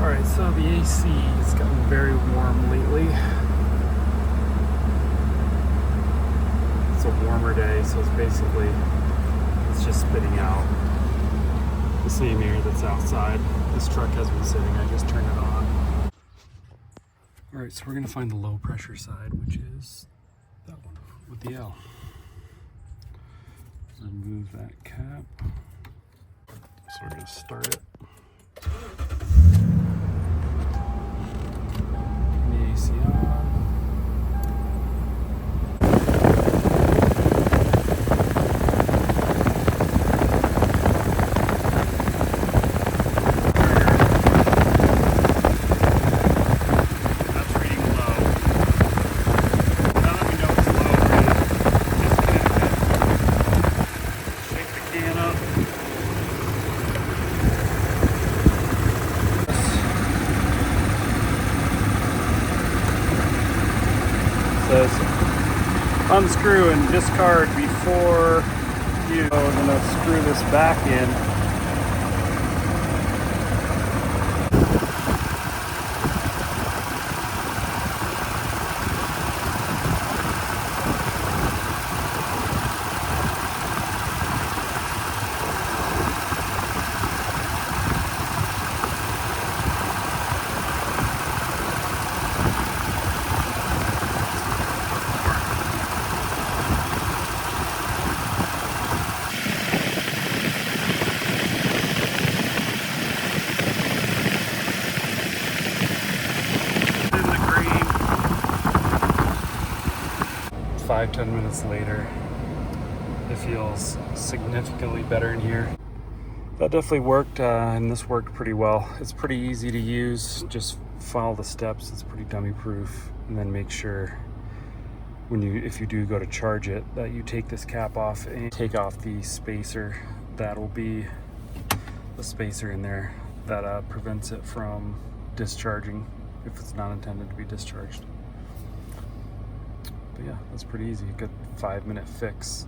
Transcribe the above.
Alright, so the AC has gotten very warm lately. It's a warmer day, so it's just spitting out the same air that's outside. This truck has been sitting, I just turned it on. Alright, so we're going to find the low pressure side, which is that one with the L. Remove that cap. So we're going to start it. The AC on. That's reading low. Now that we know it's low, we're just gonna shake the can up. Says unscrew and discard before you. We're going to screw this back in. In the green. 5-10 minutes later, it feels significantly better in here. That definitely worked, and this worked pretty well. It's pretty easy to use. Just follow the steps. It's pretty dummy proof, and then make sure if you do go to charge it, that you take this cap off and take off the spacer. That'll be the spacer in there that prevents it from discharging if it's not intended to be discharged. But yeah, that's pretty easy. A good 5-minute fix.